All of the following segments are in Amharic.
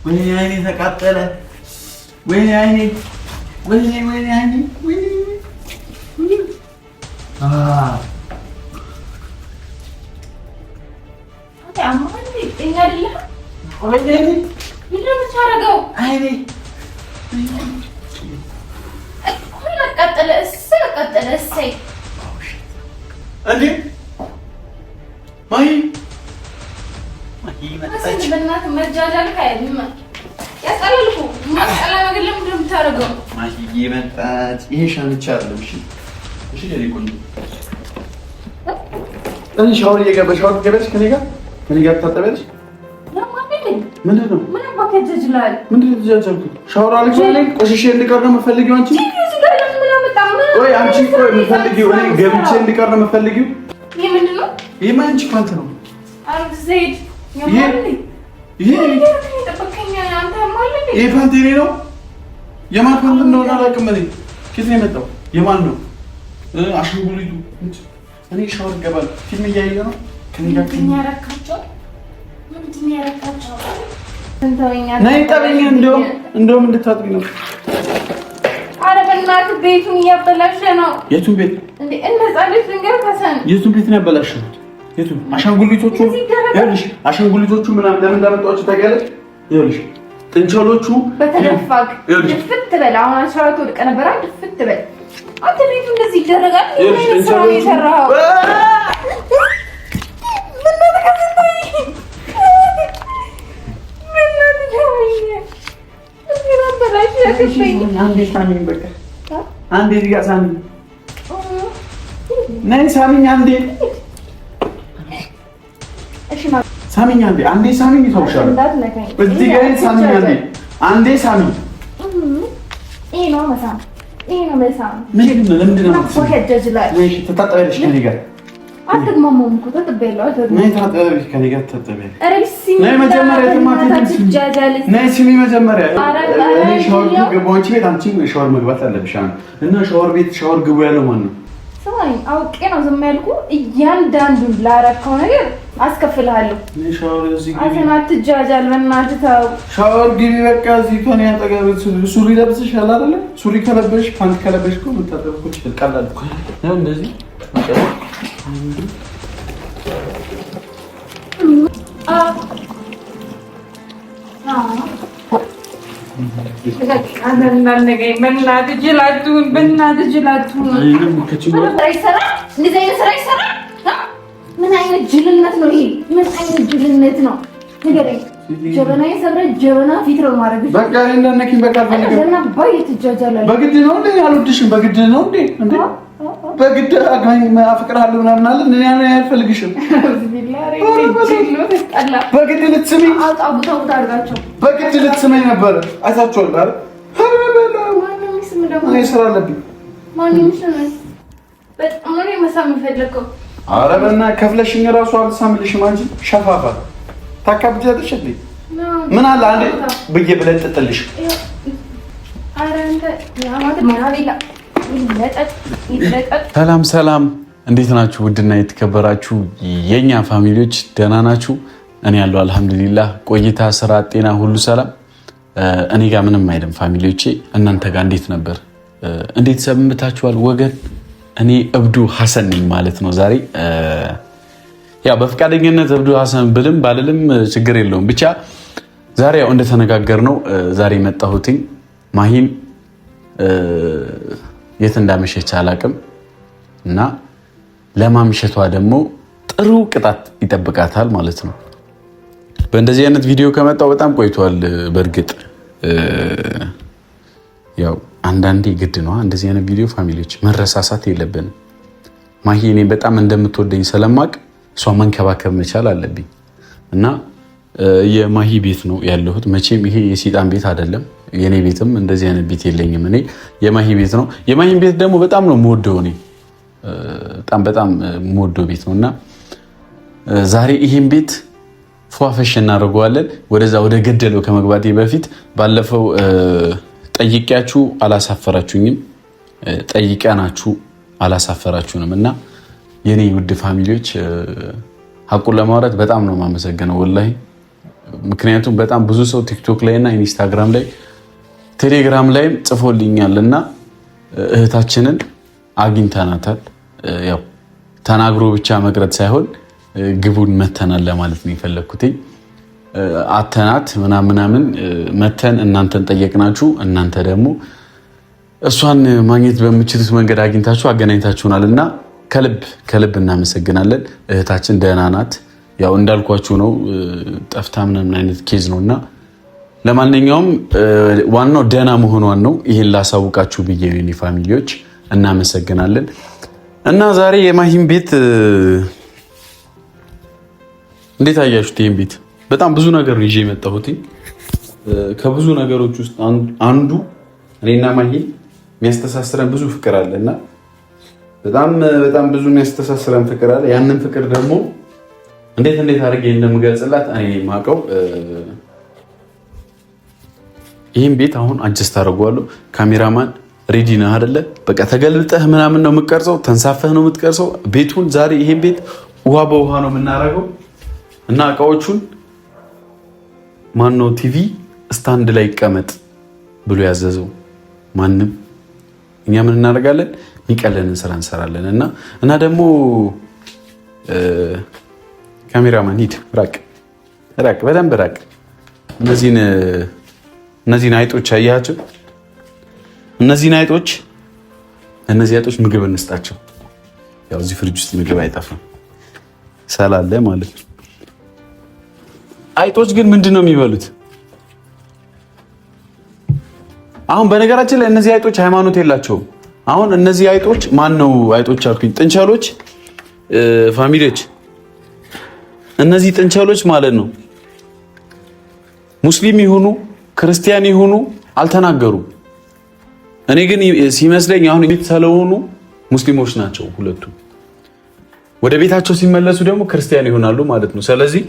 ወይኔ አይኔ ተቃጠለ። ወይኔ አይኔ ወይኔ አይኔ ወይኔ ሻወር እየገባሽ ሻወር ገበሽ ከኔ ጋር ታጠቢያለሽ? ምንድን ነው ሻወር አልኩ ቆሽሼ እንድቀር ነው የምትፈልጊው አንቺ? ቆይ አንቺ ቆይ የምትፈልጊው እኔ ገብቼ እንድቀር ነው የምትፈልጊው? ይሄ አንቺ ፓንት ነው። ይሄ ፓንት የእኔ ነው። የማን ፓንት እንደሆነ አላውቅም። እኔ ከየት ነው የመጣው? የማን ነው? አሻንጉሊቱ እኔ ሻወር እገባለሁ። ፊልም እያየሁ ነው። ነይ ጠብኝ። እንደውም እንድታጥቢ ነው። ኧረ በእናትህ ቤቱን እያበላሸ ነው። የቱን ቤት? የቱን ቤት ነው ያበላሸሁት? የቱን? አሻንጉሊቶቹ ይኸውልሽ፣ አሻንጉሊቶቹ ምናምን ለምን እንዳመጣኋቸው ታውቂያለሽ? ይኸውልሽ ጥንቸሎቹ በተደፋግ ድፍት በል። አሁን አስራቱ ወድቀህ ነበር። ድፍት በል አንተ። ቤቱ እንደዚህ ይደረጋል? ምን ስራ ነው የሰራኸው? አንዴ እዚህ ጋር ሳሚ ነይ ሳሚኝ፣ አንዴ ሳሚኝ፣ አንዴ ሳሚኝ። ይተውሻል እዚህ ጋር ሳሚኝ፣ አንዴ ሳሚኝ። ይሄ ነው መሳም፣ ይሄ ነው መሳም። ምንድን ነው? ለምንድን ነው ትታጠቢያለሽ ከእኔ ጋር? አትግማማም እኮ ተጠበለው ነይ ታጠቢያለሽ ከእኔ ጋር ትታጠቢያለሽ። ነይ መጀመሪያ ነይ ስሚ መጀመሪያ እኔ ሻወር ገባሁ ቤት አንቺ ሻወር መግባት አለብሽ እና ሻወር ቤት ሻወር ግቡ ያለው ማን ነው? ስማኝ አውቄ ነው ዝም ያልኩህ። እያንዳንዱን ላረከው ነገር አስከፍልሃለሁ። ነይ ሻወር እዚህ ግቢ። አንተ አትጃጃል በእናትህ ተው። ሻወር ግቢ በቃ እዚህ ከኔ አጠገብ ሱሪ ለብሰሻል አይደለ? ሱሪ ከለበሽ ፓንት ከለበሽ እኮ መታጠብ እኮ ይችላል። ቀላል እኮ ነው እንደዚህ ምን አይነት ጅልነት ነው ይሄ? ምን አይነት ጅልነት ነው? ንገረኝ። ጀበና የሰብረህ ጀበና ፊት ነው ማድረግ። በቃ እንደነኪን በቃ በግድ ነው እንዴ? አልወድሽም። በግድ ነው እንዴ? በግድ አግባኝ አፍቅርሃለሁ ምናምን አለ። እኔ አልፈልግሽም። በግድ ልትስሚኝ በግድ ልትስመኝ ነበር። አይታችኋል አይደል? እኔ ስራ አለብኝ። ኧረ በእናትህ ከፍለሽኝ እራሱ አልሳምልሽም። አንቺ ሸፋፋ ታካብጃለሽ እንዴ? ምን አለ አንዴ ብዬ ብለን ጥጥልሽ። ሰላም ሰላም፣ እንዴት ናችሁ? ውድና የተከበራችሁ የኛ ፋሚሊዎች ደህና ናችሁ? እኔ ያለው አልሐምዱሊላህ። ቆይታ፣ ስራ፣ ጤና ሁሉ ሰላም። እኔ ጋር ምንም አይደለም ፋሚሊዎቼ። እናንተ ጋር እንዴት ነበር? እንዴት ሰምታችኋል ወገን? እኔ እብዱ ሐሰን ነኝ ማለት ነው። ዛሬ ያው በፈቃደኝነት እብዱ ሐሰን ብልም ባልልም ችግር የለውም። ብቻ ዛሬ ያው እንደተነጋገርነው ዛሬ መጣሁትኝ ማሂን የት እንዳመሸች አላቅም እና ለማምሸቷ ደግሞ ጥሩ ቅጣት ይጠብቃታል ማለት ነው። በእንደዚህ አይነት ቪዲዮ ከመጣው በጣም ቆይቷል። በእርግጥ ያው አንዳንዴ ግድ ነው እንደዚህ አይነት ቪዲዮ ፋሚሊዎች መረሳሳት የለብንም። ማሂ እኔ በጣም እንደምትወደኝ ስለማቅ እሷ መንከባከብ መቻል አለብኝ እና የማሂ ቤት ነው ያለሁት። መቼም ይሄ የሲጣን ቤት አይደለም። የኔ ቤትም እንደዚህ አይነት ቤት የለኝም። እኔ የማሂ ቤት ነው። የማሂን ቤት ደግሞ በጣም ነው የምወደው። እኔ በጣም የምወደው ቤት ነው እና ዛሬ ይሄን ቤት ፏፈሽ እናደርገዋለን። ወደዛ ወደ ገደለው ከመግባቴ በፊት ባለፈው ጠይቂያችሁ አላሳፈራችሁኝም፣ ጠይቂያናችሁ አላሳፈራችሁንም እና የኔ ውድ ፋሚሊዎች ሀቁን ለማውራት በጣም ነው የማመሰግነው። ወላሂ ምክንያቱም በጣም ብዙ ሰው ቲክቶክ ላይ እና ኢንስታግራም ላይ ቴሌግራም ላይም ጽፎልኛል እና እህታችንን አግኝተናታል። ያው ተናግሮ ብቻ መቅረት ሳይሆን ግቡን መተናል ለማለት ነው የፈለግኩት። አተናት ምናምን መተን እናንተን ጠየቅናችሁ። እናንተ ደግሞ እሷን ማግኘት በምችሉት መንገድ አግኝታችሁ አገናኝታችሁናል እና ከልብ እናመሰግናለን። እህታችን ደህና ናት። ያው እንዳልኳችሁ ነው፣ ጠፍታ ምናምን አይነት ኬዝ ነው እና ለማንኛውም ዋናው ደህና መሆኗን ነው። ይሄን ላሳውቃችሁ ብዬ ነው። ፋሚሊዎች እናመሰግናለን። እና ዛሬ የማሂን ቤት እንዴት አያችሁት? ይሄን ቤት በጣም ብዙ ነገር ነው ይዤ የመጣሁት። ከብዙ ነገሮች ውስጥ አንዱ እኔና ማሂን የሚያስተሳስረን ብዙ ፍቅር አለ እና በጣም ብዙ የሚያስተሳስረን ፍቅር አለ። ያንን ፍቅር ደግሞ እንዴት አድርጌ እንደምገልጽላት እኔ የማውቀው። ይህን ቤት አሁን አጀስት አደርገዋለሁ። ካሜራማን ሬዲ ነህ አይደለ? በቃ ተገልብጠህ ምናምን ነው የምትቀርጸው፣ ተንሳፈህ ነው የምትቀርጸው ቤቱን። ዛሬ ይሄን ቤት ውሃ በውሃ ነው የምናደርገው እና እቃዎቹን ማነው ቲቪ ስታንድ ላይ ይቀመጥ ብሎ ያዘዘው? ማንም። እኛ ምን እናደርጋለን? የሚቀለንን ስራ እንሰራለን። እና ደግሞ ካሜራማን ሂድ፣ ራቅ፣ በደንብ ራቅ። እነዚህን አይጦች አያቸው? እነዚህ አይጦች ምግብ እንስጣቸው። ያው እዚህ ፍሪጅ ውስጥ ምግብ አይጠፋም ስላለ ማለት ነው። አይጦች ግን ምንድን ነው የሚበሉት? አሁን በነገራችን ላይ እነዚህ አይጦች ሃይማኖት የላቸውም። አሁን እነዚህ አይጦች ነው አይጦች አልኩኝ፣ ጥንቸሎች ፋሚሊዎች፣ እነዚህ ጥንቸሎች ማለት ነው ሙስሊም ይሁኑ ክርስቲያን ይሁኑ አልተናገሩም። እኔ ግን ሲመስለኝ አሁን ቤት ስለሆኑ ሙስሊሞች ናቸው ሁለቱ። ወደ ቤታቸው ሲመለሱ ደግሞ ክርስቲያን ይሆናሉ ማለት ነው። ስለዚህ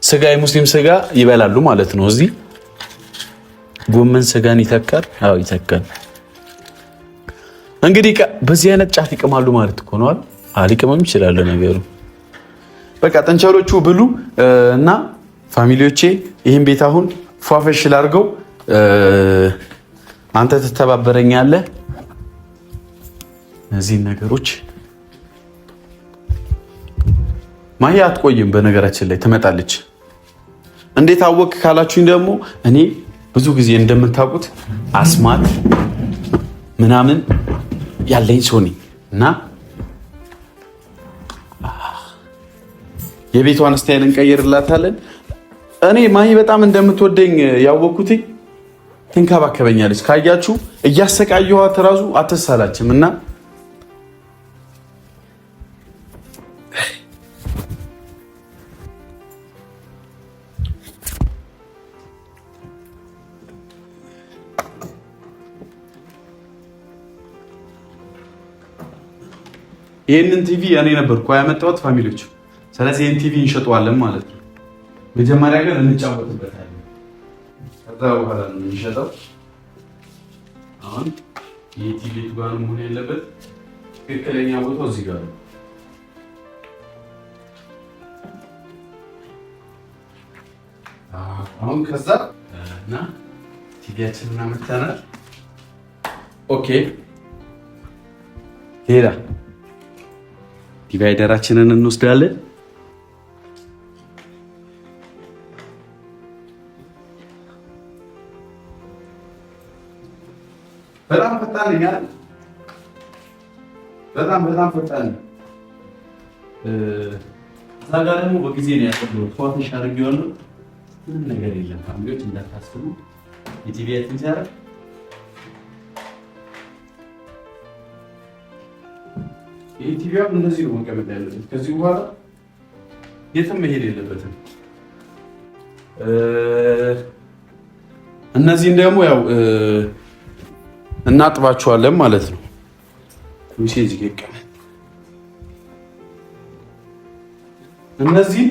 ስጋ የሙስሊም ስጋ ይበላሉ ማለት ነው። እዚህ ጎመን ስጋን ይተካል። አዎ ይተካል። እንግዲህ በዚህ አይነት ጫት ይቅማሉ ማለት እኮ ነው። ሊቅመም ይችላል ነገሩ። በቃ ጥንቸሎቹ ብሉ እና ፋሚሊዎቼ ይህን ቤት አሁን ፏፈሽ ላድርገው። አንተ ትተባበረኛለህ እነዚህን ነገሮች። ማሂ አትቆይም፣ በነገራችን ላይ ትመጣለች። እንዴት አወቅ ካላችሁኝ ደግሞ እኔ ብዙ ጊዜ እንደምታውቁት አስማት ምናምን ያለኝ ሰው ነኝ እና የቤቷን ስታይል እንቀይርላታለን። እኔ ማሂ በጣም እንደምትወደኝ ያወቅኩት ትንከባከበኛለች። ካያችሁ እያሰቃየኋት እራሱ አትሳላችም እና ይህንን ቲቪ እኔ ነበርኩ ያመጣሁት ፋሚሊዎች። ስለዚህ ይህን ቲቪ እንሸጠዋለን ማለት ነው። መጀመሪያ ግን እንጫወትበታለን፣ ከዛ በኋላ ነው የሚሸጠው። አሁን ይህ ቲቪ ጋር መሆን ያለበት ትክክለኛ ቦታው እዚህ ጋር ነው። አሁን ከዛ እና ቲቪያችንን አመጣናል። ኦኬ ሌላ ዲቫይደራችንን እንወስዳለን። በጣም ፈጣን ነኝ አይደል? በጣም ፈጣን ነኝ። እዛ ጋር ደግሞ በጊዜ ነው ያሰብኩት። ፎቶሽ አድርጌዋለሁ። ምንም ነገር የለም ፋሚሊዎች እንዳታስቡ። የቲቪያችን ሲያረ ይህ ቲቪያ እንደዚህ ነው መቀመጥ ያለበት። ከዚህ በኋላ የትም መሄድ የለበትም። እነዚህን ደግሞ ያው እናጥባቸዋለን ማለት ነው። ሚሴጅ ይቀመጥ። እነዚህ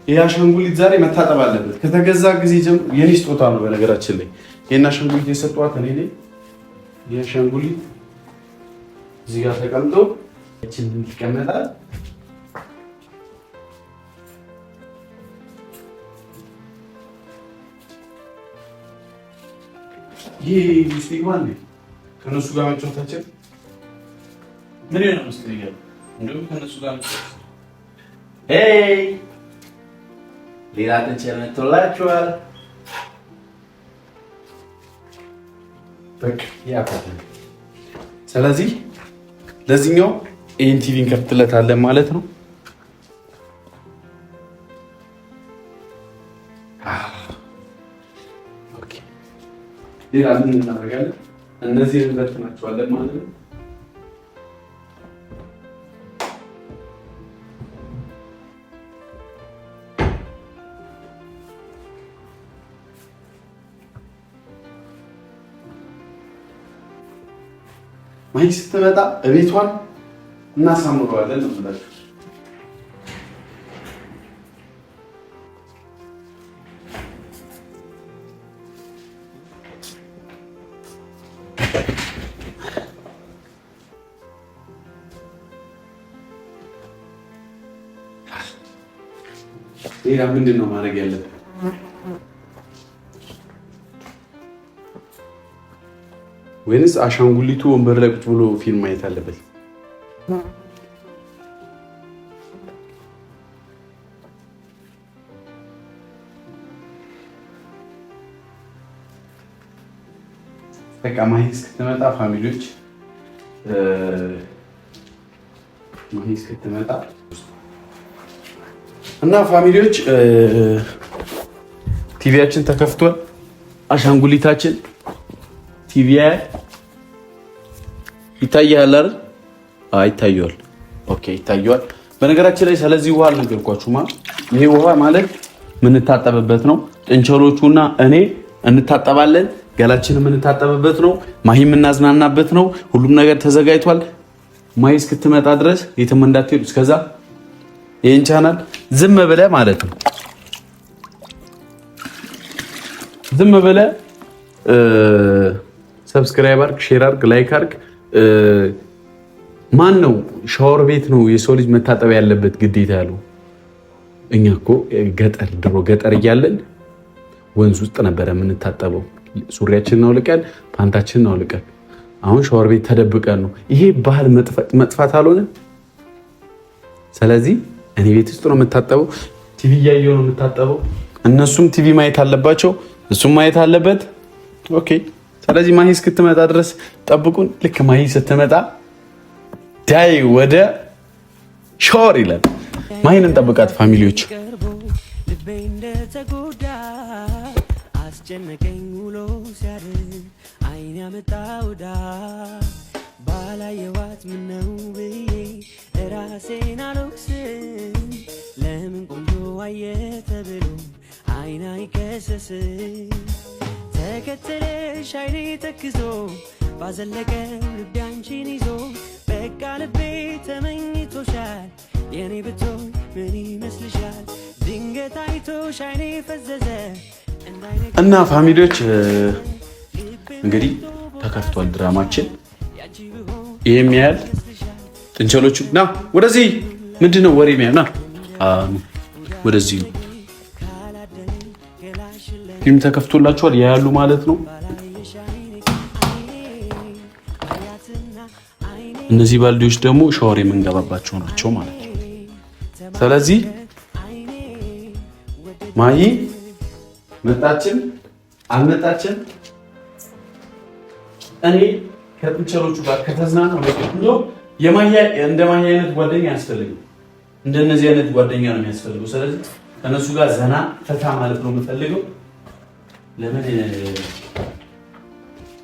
የአሻንጉሊት ዛሬ መታጠብ አለበት። ከተገዛ ጊዜ ጀምሮ የኔ ስጦታ ነው። በነገራችን ላይ ይሄን አሻንጉሊት የሰጧት እኔ ነኝ። የአሻንጉሊት እዚህ ጋር ተቀምጦ እቺን ይቀመጣል። ስቲግማን ከነሱ ጋር መጫወታችን ምን ይሆናል መስለኛል። እንደውም ከነሱ ጋር መጫወት ሌላ ተጨነቶላችኋል። በቃ ያፈተ ስለዚህ ለዚህኛው ይሄን ቲቪ እንከፍትለታለን ማለት ነው። ኦኬ ሌላ ምን እናደርጋለን? እነዚህ እንበትናቸዋለን ማለት ነው። ማይ ስትመጣ እቤቷን እናሳምረዋለን ነው የምላችሁ። ሌላ ምንድን ነው ማድረግ ያለብን? ወይንስ አሻንጉሊቱ ወንበር ላይ ቁጭ ብሎ ፊልም ማየት አለበት? በቃ ማሂ እስክትመጣ ፋሚሊዎች ማሂ እስክትመጣ እና ፋሚሊዎች ቲቪያችን ተከፍቷል። አሻንጉሊታችን ቲቪ ይታያል አይደል? ይታያል። ኦኬ ይታያል። በነገራችን ላይ ስለዚህ ውሃ አልነገርኳችሁማ። ይሄ ውሃ ማለት የምንታጠብበት ነው። ጥንቸሎቹና እኔ እንታጠባለን። ገላችን የምንታጠብበት ነው። ማሂ የምናዝናናበት ነው። ሁሉም ነገር ተዘጋጅቷል። ማሂ እስክትመጣ ድረስ የትም እንዳትሄዱ። እስከዛ ይሄን ቻናል ዝም ብለህ ማለት ነው ዝም ብለህ ሰብስክራይብ አድርግ፣ ሼር አድርግ፣ ላይክ አድርግ። ማን ነው ሻወር ቤት ነው የሰው ልጅ መታጠብ ያለበት ግዴታ ያለው? እኛ እኮ ድሮ ገጠር እያለን ወንዝ ውስጥ ነበረ የምንታጠበው። ሱሪያችንን አውልቀን ፓንታችንን አውልቀን። አሁን ሻወር ቤት ተደብቀን ነው። ይሄ ባህል መጥፋት አልሆነ። ስለዚህ እኔ ቤት ውስጥ ነው የምታጠበው። ቲቪ እያየሁ ነው የምታጠበው። እነሱም ቲቪ ማየት አለባቸው፣ እሱም ማየት አለበት። ኦኬ። ስለዚህ ማሂ እስክትመጣ ድረስ ጠብቁን። ልክ ማሂ ስትመጣ ዳይ ወደ ሻወር ይላል። ማሂን እንጠብቃት ፋሚሊዎች። አስጨነቀኝ ውሎ ሲያድር አይን ያመጣውዳ ባላየዋት ምነው ብዬ ራሴን አልወቅስም። ለምን ቆንጆ አየ ተብሎ አይን አይከሰስም። ተከተለሽ አይኔ ተክዞ ባዘለቀው ልቤ አንቺን ይዞ በቃ ልቤ ተመኝቶሻል። የኔ ብትሆን ምን ይመስልሻል? ድንገት አይቶሽ አይኔ ፈዘዘ። እና ፋሚሊዎች እንግዲህ ተከፍቷል ድራማችን። ይሄም ያህል ጥንቸሎቹ ና ወደዚህ። ምንድነው ወሬ ሚያ ና ወደዚህ። ፊልም ተከፍቶላችኋል ያያሉ ማለት ነው። እነዚህ ባልዲዎች ደግሞ ሻወር የምንገባባቸው ናቸው ማለት ነው። ስለዚህ ማሂ መጣችን አልመጣችን እኔ ከጥንቸሎቹ ጋር ከተዝናናው እንደ ማሂ አይነት ጓደኛ አያስፈልግም። እንደነዚህ አይነት ጓደኛ ነው የሚያስፈልገው። ስለዚህ ከነሱ ጋር ዘና ፈታ ማለት ነው የምፈልገው። ለምን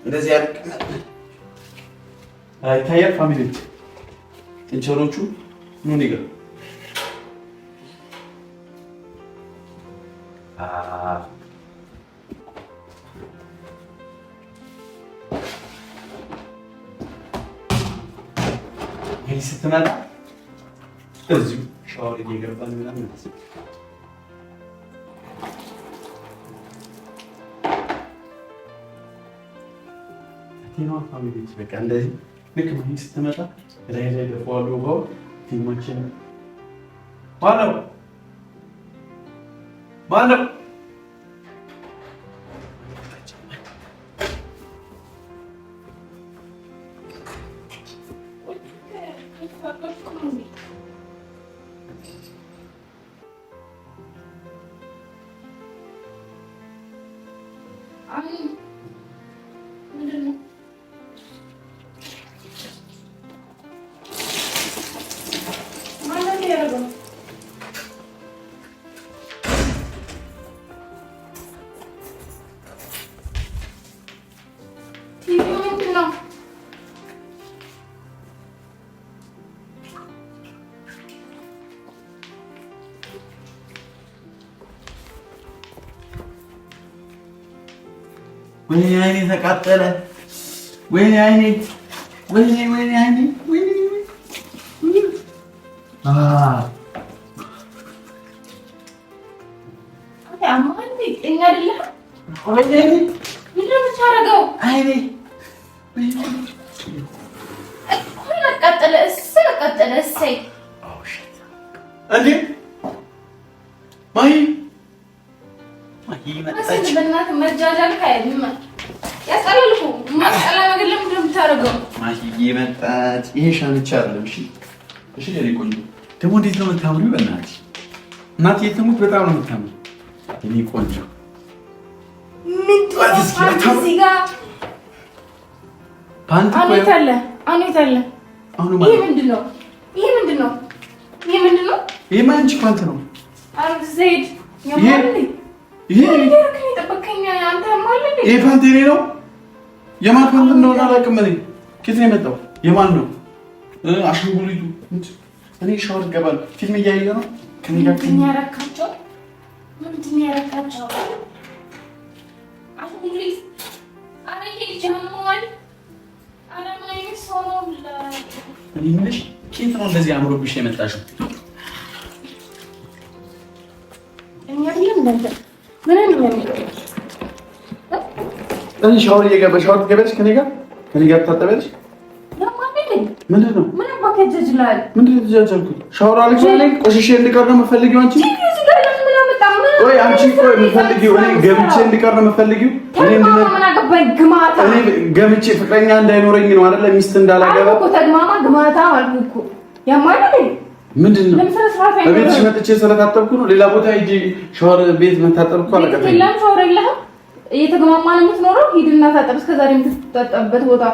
እንደዚህ አይታያል? ፋሚሊዎች ጥንቸሎቹ ምን ይገር ይሄ ስትመጣ እዚሁ ሻወር እየገባን ምናምን ፋሚሊዎች በቃ እንደዚህ ልክ ማሂ ስትመጣ ላይ ደፋዋለሁ። ውሃው ፊልማችን ማነው ወይኔ አይኔ ተቃጠለ። ወይኔ አይኔ ወይኔ አይኔ ወይኔ ይሄ ሻንቻ አይደለም። እሺ ደግሞ እንዴት ነው የምታምሪው? በእናትሽ እናቴ የትሙት በጣም ነው የምታምሪው። እኔ ቆንጆ ፓንት አለ። ይሄ ምንድን ነው? ይሄ ማንቺ ፓንት ነው። ይሄ ፓንት የኔ ነው። የማን ፓንት እንደሆነ አላውቅም። እኔ ከየት ነው የመጣው? የማን ነው? አሻንጉሊቱ እኔ ሻወር እገባለሁ። ፊልም እያየሁ ነው። ምንድን ያረካቸው? አሻንጉሊት አረ ይጀምራል። አረ ምን አይነት ሰው ነው? እኔ ምንሽ ከየት ነው እንደዚህ አምሮብሽ የመጣሽው? እኔ ሻወር እየገባሽ ሻወር ትገቢያለሽ ከኔ ጋር ትታጠቢያለሽ? ምንድን ነው የተጃጃልኩት? ሻወር አልገባለኝ ቆሽሼ እንድቀር ነው የምትፈልጊው አንቺ? ቆይ አንቺ ቆይ የምትፈልጊው እኔ ገብቼ እንድቀር ነው የምትፈልጊው? እኔ ገብቼ ፍቅረኛ እንዳይኖረኝ ነው አይደለ? ሚስት እንዳላገባ ምንድን ነው በቤትሽ መጥቼ ስለታጠብኩ ነው? ሌላ ቦታ ሂጂ ሻወር ቤት መታጠብ እኮ አላውቅም። እየተገማማ ነው የምትኖረው። ሂድና ታጠብ። እስከዛሬ የምትታጠብበት ቦታ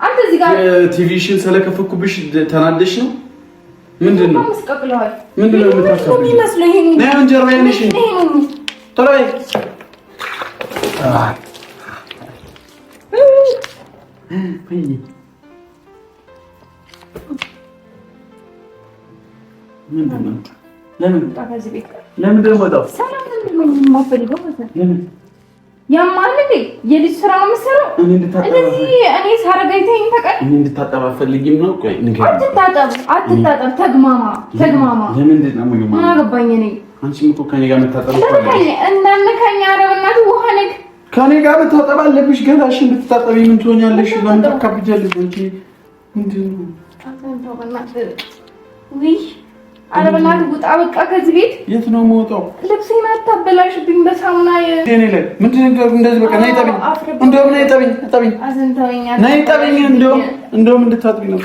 አንተ እዚህ ጋር ቲቪሽን ስለከፈኩብሽ ተናደሽ ነው? ምንድን ነው መስቀቅለዋል? ምንድን ነው የምታከብሪው? ምን ይመስለው ይሄን ነው እንጀራ ያንሽ ተራይ ምንድን ነው? ለምን ታከዚህ ቤት ለምን ደግሞ ወጣው? ሰላም ምን የማፈልገው ለምን ያማል እንዴ? የልጅ ስራ ነው የምትሰራው? እኔ ሳረጋይተኝ ተቀል እኔ እንድታጠብ አትፈልጊም ነው? ቆይ ንገሪኝ። አትታጠብ። ተግማማ። ለምንድን ነው የምገማው? ምን አገባኝ እኔ። አንቺም እኮ ከኔ ጋር መታጠብ እኮ አለብሽ። እናንከኛ አረብናት ውሃ ነክ ከኔ ጋር መታጠብ አለብሽ። ገላሽ እንድትታጠቢ ምን ትሆኛለሽ? ለምን ታካብጃለሽ? አንቺ ምንድን ነው? አታንተው በእናትህ ውይ አረ በእናትህ ውጣ በቃ ከዚህ ቤት። የት ነው የምወጣው? ልብሴን አታበላሽብኝ በሳሙና የኔ ላይ ምንድን ነው እንደዚህ በቃ ነይ ጠቢኝ። እንደውም ነይ ጠቢኝ። አዘንተውኛል። ነይ ጠቢኝ። እንደውም እንድታጥቢኝ ነው።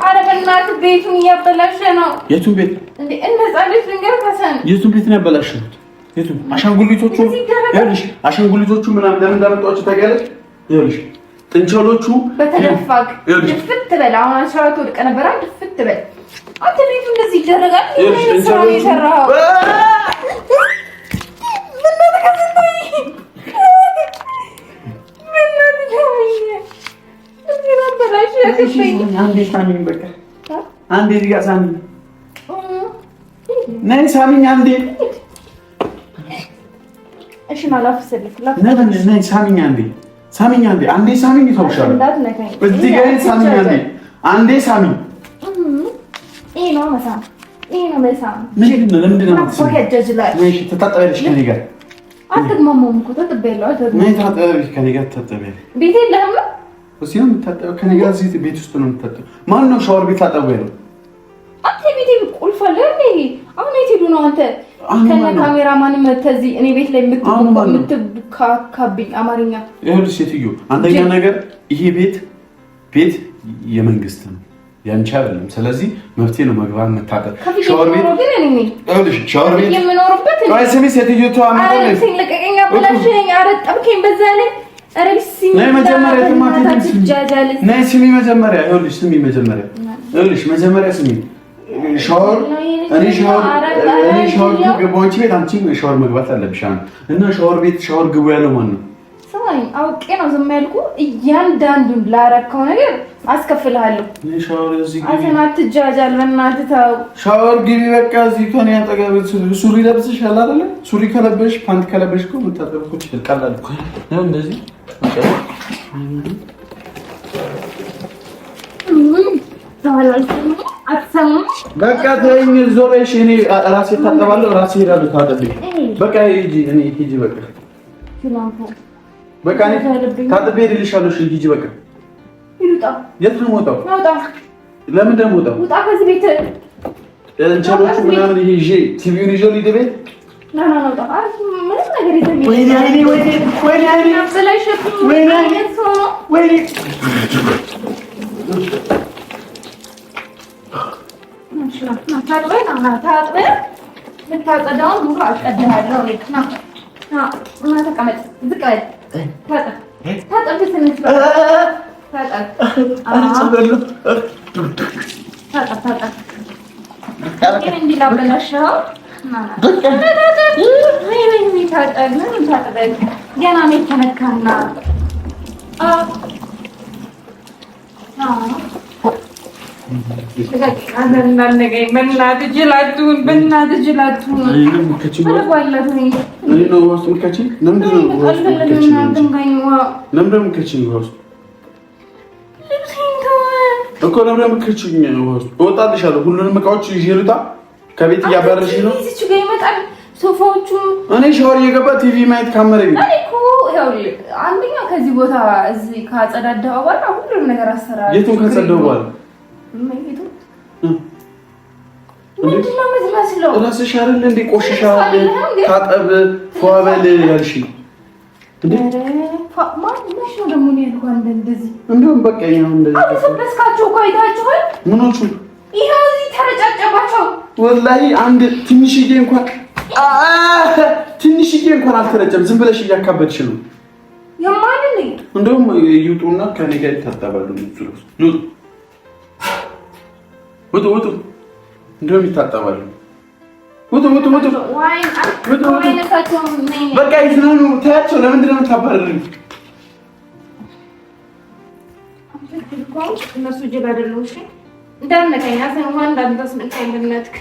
አረ በእናትህ ቤቱን እያበላሸ ነው። የቱን ቤት እንዴ? እነዛለች ልንገር ከሰን የቱን ቤት ነው ያበላሸሁት? የቱን? አሻንጉሊቶቹ ይኸውልሽ፣ አሻንጉሊቶቹ ምናምን ለምን እንዳመጣኋቸው ታውቂያለሽ? ይኸውልሽ ጥንቸሎቹ በተደፋግ ድፍት በል። አሁን አንሻራቱ ወድቀ ነበር። ድፍት በል አንተ ቤቱ እንደዚህ ይደረጋል? ምን ስራ ነው የሰራኸው? አንዴ እዚህ ጋር ሳሚኝ፣ ነይ ሳሚኝ አንዴ። እሺ ማለት ነይ ሳሚኝ አንዴ፣ አንዴ ሳሚኝ ይተውሻል። እዚህ ጋር ሳሚኝ አንዴ ሳሚኝ። ይሄ ነው መሳም። ለምንድን ነው ትታጠቢያለሽ ከእኔ ጋር? አትግማማም እኮ ተጠበያለሁ። ነይ ታጠቢያለሽ ከእኔ ጋር ትታጠቢያለሽ። ቤት የለህም ነው እዚህ ነው የምታጠቢው? ከእኔ ጋር እዚህ ቤት ውስጥ ነው የምታጠቢው። ማን ነው ሻወር ቤት ታጠቡ ያለው? አንተ ቤት ቁልፍ አለ እንዴ? አሁን የት ሄዱ ነው አንተ? ከነ ካሜራማንም ተዚህ እኔ ቤት ላይ የምትካካብኝ አማርኛ። ይኸውልሽ ሴትዮ፣ አንደኛ ነገር ይሄ ቤት የመንግስት ነው ያንቺ አይደለም። ስለዚህ መብቴ ነው መግባት መታጠብ። ሻወር ቤት ይኸውልሽ፣ ሻወር ቤት የምኖርበት ነው። ስሚ ሴትዮ፣ ተዋማለሽ ለቀቀኛ ብላሽኝ አረጠብከኝ በዛ ላይ ነይ መጀመሪያ ነይ ስሚ መጀመሪያ ይኸውልሽ መጀመሪያ ስሚ ሻወር እኔ ሻወር ገባሁ አንቺ ቤት አንቺ ሻወር መግባት አለብሽ እና ሻወር ቤት ሻወር ግቡ ያለው ማን ነው? ስማኝ፣ አውቄ ነው ዝም ያልኩህ። እያንዳንዱን ላረከው ነገር አስከፍልሃለሁ። ሻወር እዚህ ግቢ። አንተና አትጃጃል፣ በእናትህ ተው። ሻወር ግቢ በቃ። እዚህ ከኔ አጠገብ ሱሪ ለብሰሻል አይደለ? ሱሪ ከለበሽ ፓንት ከለበሽ እኮ የምታጠብቁ ይችላል እኮ ነው። እንደዚህ በቃ ተይኝ። ዞረሽ እኔ ራሴ ታጠባለሁ፣ ራሴ ሄዳለሁ ታጠብኝ። በቃ ሂጂ፣ እኔ ሂጂ በቃ በቃ እኔ ታጥቤ እልልሻለሁ። እሺ ሂጂ በቃ። ይውጣ። የት ነው የምወጣው? ውጣ። ለምን ደግሞ ወጣው? ውጣ ከዚህ ቤት። እንቸሎቹ ምናምን ይሄ ቲቪውን ይዞ ሊድ ቤት ና ና ውጣ። ምንም ነገር የለም። ወይኔ አይኔ፣ ወይኔ ወይኔ አይኔ፣ ወይኔ አይኔ፣ ወይኔ የምታጸዳውን ሙሉ አስቀድሃለሁ። ተቀመጥ፣ ዝቅ በል፣ ታጠብ፣ ስንት እንዲህ ላበላሸኸው ገና ሜት ተነካና እወጣልሻለሁ። ሁሉንም እቃዎች ይዤ ልውጣ። ከቤት እያባረርሽ ነው። ሶፋዎቹ እኔ ሻወር እየገባ ቲቪ ማየት ካመረኝ አንደኛ ከዚህ ቦታ እዚህ ካጸዳዳው በኋላ ሁሉንም ነገር አሰራር። የቱን ካጸዳው በኋላ ምንድን ነው የምትመስለው? እራስሽ አይደል እንደ ቆሽሻል። ታጠብ ፏ በል ያልሽኝ ማነሽ ነው ደግሞ? እንደዚህ እንደውም በቃ ይኸው እንደዚህ አትሰበስካቸው እኮ አይታችኋል። ምኖቹ ይኸው እዚህ ተረጫጨባቸው። ወላሂ አንድ ትንሽዬ እንኳን አልተረጨም። ዝም ብለሽ እያካበድሽ ነው። የማንን እንደውም ይውጡና ከኔ ጋር ይታጠባሉ። ውጡ እንደውም ይታጠባሉ። ውጡ በቃ ይዝናኑ። ታያቸው። ለምንድን ነው የምታባረሪኝ? እነሱ ጅል አይደሉም። እሺ እንዳነቀኝ አሰንዋ እንዳንተስመጣኝ ብነትክ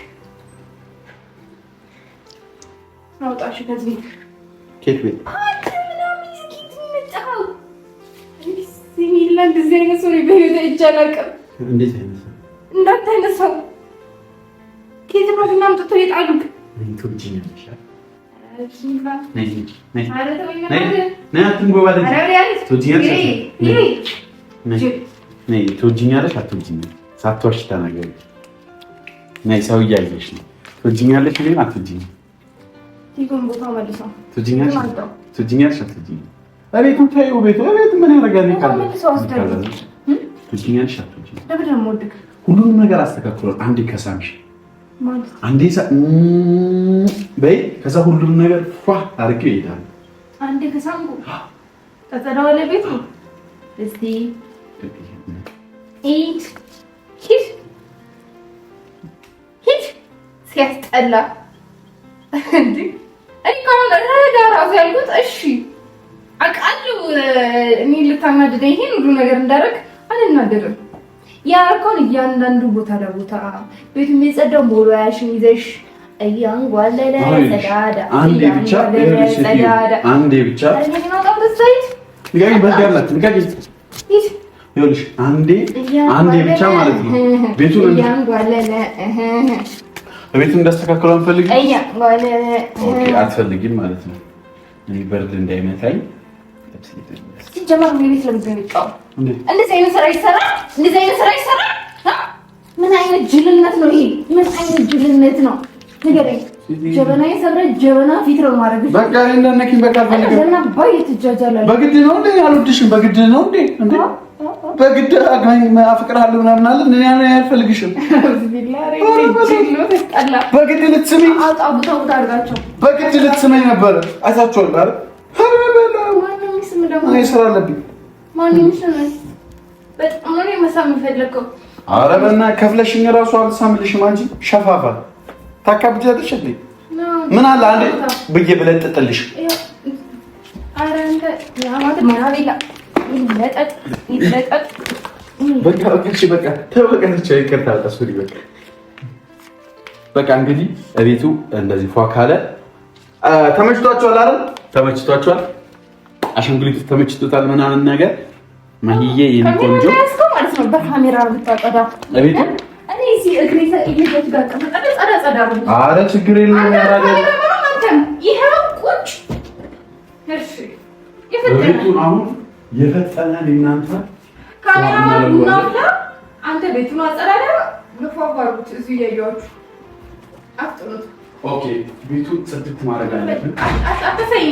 አውጣሽ ከዚህ ኬት ቤት እንዳታይነሳው ኬት ነው ግን አምጥተው የጣሉት። ትወጂኛለሽ አትወጂኝም? ሳትዋሽ ተናገሪ። ሰው እያየሽ ነው። ትወጂኛለሽ ግን አትወጂኝም? ትወጂኛለሽ አትወጂኝም? ቤቱ ተይው። ቤቱ ምን ያደርጋል? ትወጂኛለሽ አትወጂኝም? ሁሉንም ነገር አስተካክሏል። አንዴ ከሳምሽ አንዴ በይ፣ ከዛ ሁሉንም ነገር ፏ አድርጌው ይሄዳል። አንዴ ከሳምኩ ተጸዳው ለቤቱ እስቲ ሂድ ሲያስጠላ እንዴ! እኔ ካሁን ራሱ ያልኩት እሺ አውቃለሁ። እኔ ልታናድደኝ ይሄን ሁሉ ነገር እንዳደረግ አልናደድም። ያልከውን እያንዳንዱ ቦታ ለቦታ ቤቱም የጸዳው ሞሏያሽን ይዘሽ እያንጓለለ ጸዳዳ አንዴ ብቻ አንዴ ብቻ ማለት ነው። ቤቱን እንዳስተካክለው አንፈልግም። አትፈልጊም ማለት ነው። በርድ እንዳይመታኝ ሲጀመር ቤት ለምትመጣው እንደዚህ አይነት ስራ ይሰራ። ምን አይነት ጅልነት ነው ይሄ? ምን አይነት ጅልነት ነው? ንገረኝ። ጀበና የሰራ ጀበና ፊት ነው ማድረግ። በቃ እንደነኪን በቃ ፈልገው ለምን አባይ ትጃጃላለህ? በግድ ነው እንዴ? አልወድሽም። በግድ ነው እንዴ? በግድ አግባኝ አፍቅርሃለሁ ምናምን አለ። እኔ አልፈልግሽም። በግድ ልትስሚኝ በግድ ልትስመኝ ነበር። አይታችኋል አይደል? እኔ ስራ አለብኝ። ኧረ በእናትህ ከፍለሽኝ እራሱ አልሳምልሽም። አንቺ ሸፋፋ ታካብጃለሽ እንዴ? ምን አለ አንዴ ብዬ ብለጥጥልሽ በቃ እንግዲህ እቤቱ እንደዚህ ፏ ካለ ተመችቷችኋል አይደል? ተመችቷችኋል? አሻንጉሊቱ ተመችቶታል ምናምን ነገር ማሂዬ የሚቆንጆ ማለት ነው። በካሜራ ብታቀዳ እቤቱ እኔ እዚህ እግሬ እየተጋጠመ ጸዳ ነው። ኧረ ችግር የለውም ያራገል ይሄው ቁጭ እሺ ቤቱን አሁን የፈጠነን እናንተ ካሜራማን ቡናፍላ አንተ ቤቱን አጸዳዳ ለፏፏሩት እዚህ እያያችሁ አጥሩት። ኦኬ ቤቱን ጽድት ማድረግ አለብን። አጣፈሰኝ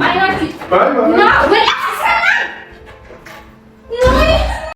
አይናችሁ ና ወላ